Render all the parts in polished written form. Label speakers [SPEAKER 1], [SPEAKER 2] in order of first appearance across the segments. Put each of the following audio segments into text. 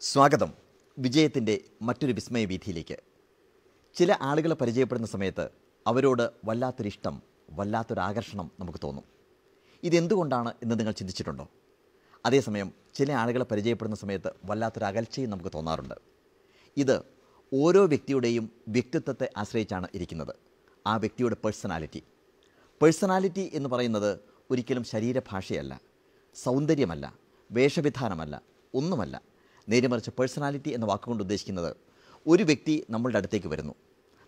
[SPEAKER 1] സ്വാഗതം വിജയത്തിൻ്റെ മറ്റൊരു വിസ്മയ വീഥിയിലേക്ക്. ചില ആളുകളെ പരിചയപ്പെടുന്ന സമയത്ത് അവരോട് വല്ലാത്തൊരിഷ്ടം, വല്ലാത്തൊരാകർഷണം നമുക്ക് തോന്നും. ഇതെന്തുകൊണ്ടാണ് എന്ന് നിങ്ങൾ ചിന്തിച്ചിട്ടുണ്ടോ? അതേസമയം ചില ആളുകളെ പരിചയപ്പെടുന്ന സമയത്ത് വല്ലാത്തൊരകൽച്ചയും നമുക്ക് തോന്നാറുണ്ട്. ഇത് ഓരോ വ്യക്തിയുടെയും വ്യക്തിത്വത്തെ ആശ്രയിച്ചാണ് ഇരിക്കുന്നത്. ആ വ്യക്തിയുടെ പേഴ്സണാലിറ്റി എന്ന് പറയുന്നത് ഒരിക്കലും ശരീരഭാഷയല്ല, സൗന്ദര്യമല്ല, വേഷവിധാനമല്ല, ഒന്നുമല്ല. നേരെമറിച്ച് പേഴ്സണാലിറ്റി എന്ന വാക്കുകൊണ്ട് ഉദ്ദേശിക്കുന്നത് ഒരു വ്യക്തി നമ്മളുടെ അടുത്തേക്ക് വരുന്നു,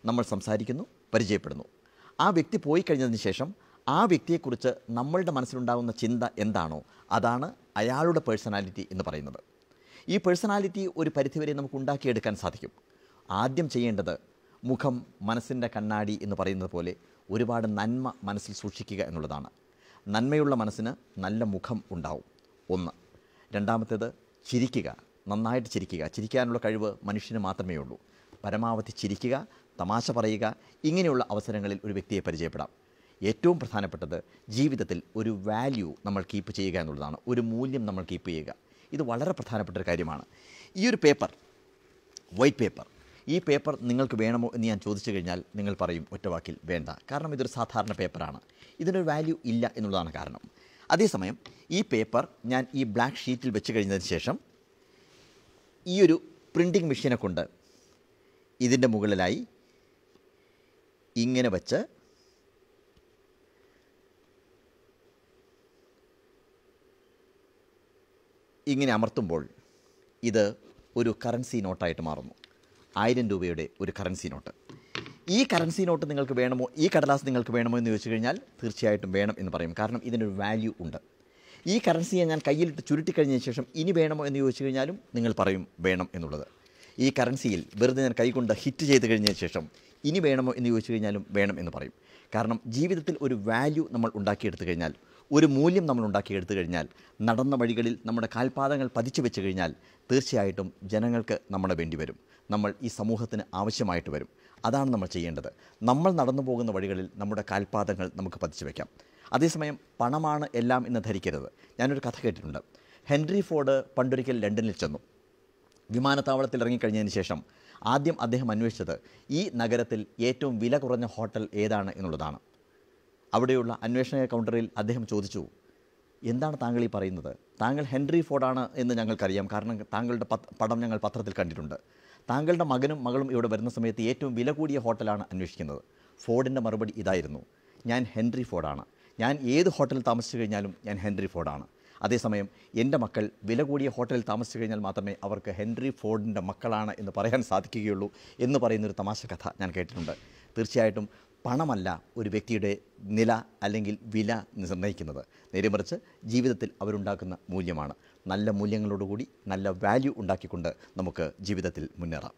[SPEAKER 1] നമ്മൾ സംസാരിക്കുന്നു, പരിചയപ്പെടുന്നു. ആ വ്യക്തി പോയി കഴിഞ്ഞതിന് ശേഷം ആ വ്യക്തിയെക്കുറിച്ച് നമ്മളുടെ മനസ്സിലുണ്ടാകുന്ന ചിന്ത എന്താണോ അതാണ് അയാളുടെ പേഴ്സണാലിറ്റി എന്ന് പറയുന്നത്. ഈ പേഴ്സണാലിറ്റി ഒരു പരിധിവരെ നമുക്ക് ഉണ്ടാക്കിയെടുക്കാൻ സാധിക്കും. ആദ്യം ചെയ്യേണ്ടത് മുഖം മനസ്സിൻ്റെ കണ്ണാടി എന്ന് പറയുന്നത് പോലെ ഒരുപാട് നന്മ മനസ്സിൽ സൂക്ഷിക്കുക എന്നുള്ളതാണ്. നന്മയുള്ള മനസ്സിന് നല്ല മുഖം ഉണ്ടാവും, ഒന്ന്. രണ്ടാമത്തേത് ചിരിക്കുക, നന്നായിട്ട് ചിരിക്കുക. ചിരിക്കാനുള്ള കഴിവ് മനുഷ്യന് മാത്രമേ ഉള്ളൂ. പരമാവധി ചിരിക്കുക, തമാശ പറയുക. ഇങ്ങനെയുള്ള അവസരങ്ങളിൽ ഒരു വ്യക്തിയെ പരിചയപ്പെടാം. ഏറ്റവും പ്രധാനപ്പെട്ടത് ജീവിതത്തിൽ ഒരു വാല്യൂ നമ്മൾ കീപ്പ് ചെയ്യുക എന്നുള്ളതാണ്, ഒരു മൂല്യം നമ്മൾ കീപ്പ് ചെയ്യുക. ഇത് വളരെ പ്രധാനപ്പെട്ടൊരു കാര്യമാണ്. ഈ ഒരു പേപ്പർ, വൈറ്റ് പേപ്പർ, ഈ പേപ്പർ നിങ്ങൾക്ക് വേണമോ എന്ന് ഞാൻ ചോദിച്ചു കഴിഞ്ഞാൽ നിങ്ങൾ പറയും ഒറ്റവാക്കിൽ വേണ്ട. കാരണം ഇതൊരു സാധാരണ പേപ്പറാണ്, ഇതിനൊരു വാല്യൂ ഇല്ല എന്നുള്ളതാണ് കാരണം. അതേസമയം ഈ പേപ്പർ ഞാൻ ഈ ബ്ലാക്ക് ഷീറ്റിൽ വെച്ച് കഴിഞ്ഞതിന് ശേഷം ഈ ഒരു പ്രിൻറ്റിംഗ് മെഷീനെ കൊണ്ട് ഇതിൻ്റെ മുകളിലായി ഇങ്ങനെ വച്ച് ഇങ്ങനെ അമർത്തുമ്പോൾ ഇത് ഒരു കറൻസി നോട്ടായിട്ട് മാറുന്നു. 1000 രൂപയുടെ ഒരു കറൻസി നോട്ട്. ഈ കറൻസി നോട്ട് നിങ്ങൾക്ക് വേണമോ, ഈ കടലാസ് നിങ്ങൾക്ക് വേണമോ എന്ന് ചോദിച്ചു കഴിഞ്ഞാൽ തീർച്ചയായിട്ടും വേണം എന്ന് പറയും. കാരണം ഇതിനൊരു വാല്യൂ ഉണ്ട്. ഈ കറൻസിയെ ഞാൻ കയ്യിലിട്ട് ചുരുട്ടിക്കഴിഞ്ഞതിന് ശേഷം ഇനി വേണമോ എന്ന് ചോദിച്ചു കഴിഞ്ഞാലും നിങ്ങൾ പറയും വേണം എന്നുള്ളത്. ഈ കറൻസിയിൽ വെറുതെ ഞാൻ കൈകൊണ്ട് ഹിറ്റ് ചെയ്ത് കഴിഞ്ഞതിന് ശേഷം ഇനി വേണമോ എന്ന് ചോദിച്ചു കഴിഞ്ഞാലും വേണം എന്ന് പറയും. കാരണം ജീവിതത്തിൽ ഒരു വാല്യൂ നമ്മൾ ഉണ്ടാക്കിയെടുത്തു കഴിഞ്ഞാൽ, ഒരു മൂല്യം നമ്മൾ ഉണ്ടാക്കിയെടുത്തു കഴിഞ്ഞാൽ, നടന്ന വഴികളിൽ നമ്മുടെ കാൽപാദങ്ങൾ പതിച്ചു വെച്ച് കഴിഞ്ഞാൽ തീർച്ചയായിട്ടും ജനങ്ങൾക്ക് നമ്മളെ വേണ്ടി വരും. നമ്മൾ ഈ സമൂഹത്തിന് ആവശ്യമായിട്ട് വരും. അതാണ് നമ്മൾ ചെയ്യേണ്ടത്. നമ്മൾ നടന്നു പോകുന്ന വഴികളിൽ നമ്മുടെ കാൽപാദങ്ങൾ നമുക്ക് പതിച്ചു വയ്ക്കാം. അതേസമയം പണമാണ് എല്ലാം എന്ന് ധരിക്കരുത്. ഞാനൊരു കഥ കേട്ടിട്ടുണ്ട്. ഹെൻറി ഫോർഡ് പണ്ടൊരിക്കൽ ലണ്ടനിൽ ചെന്നു. വിമാനത്താവളത്തിൽ ഇറങ്ങിക്കഴിഞ്ഞതിന് ശേഷം ആദ്യം അദ്ദേഹം അന്വേഷിച്ചത് ഈ നഗരത്തിൽ ഏറ്റവും വില കുറഞ്ഞ ഹോട്ടൽ ഏതാണ് എന്നുള്ളതാണ്. അവിടെയുള്ള അന്വേഷണ കൗണ്ടറിൽ അദ്ദേഹം ചോദിച്ചു, എന്താണ് താങ്കൾ ഈ പറയുന്നത്? താങ്കൾ ഹെൻറി ഫോർഡാണ് എന്ന് ഞങ്ങൾക്കറിയാം, കാരണം താങ്കളുടെ പടം ഞങ്ങൾ പത്രത്തിൽ കണ്ടിട്ടുണ്ട്. താങ്കളുടെ മകനും മകളും ഇവിടെ വരുന്ന സമയത്ത് ഏറ്റവും വില കൂടിയ ഹോട്ടലാണ് അന്വേഷിക്കുന്നത്. ഫോർഡിൻ്റെ മറുപടി ഇതായിരുന്നു, ഞാൻ ഹെൻറി ഫോർഡാണ്. ഞാൻ ഏത് ഹോട്ടലിൽ താമസിച്ചു കഴിഞ്ഞാലും ഞാൻ ഹെൻറി ഫോർഡാണ്. അതേസമയം എൻ്റെ മക്കൾ വില കൂടിയ ഹോട്ടലിൽ താമസിച്ചു കഴിഞ്ഞാൽ മാത്രമേ അവർക്ക് ഹെൻറി ഫോർഡിൻ്റെ മക്കളാണ് എന്ന് പറയാൻ സാധിക്കുകയുള്ളൂ എന്ന് പറയുന്നൊരു തമാശ കഥ ഞാൻ കേട്ടിട്ടുണ്ട്. തീർച്ചയായിട്ടും പണമല്ല ഒരു വ്യക്തിയുടെ നില അല്ലെങ്കിൽ വില നിർണ്ണയിക്കുന്നത്. നേരെമറിച്ച് ജീവിതത്തിൽ അവരുണ്ടാക്കുന്ന മൂല്യമാണ്. നല്ല മൂല്യങ്ങളോടുകൂടി നല്ല വാല്യൂ ഉണ്ടാക്കിക്കൊണ്ട് നമുക്ക് ജീവിതത്തിൽ മുന്നേറാം.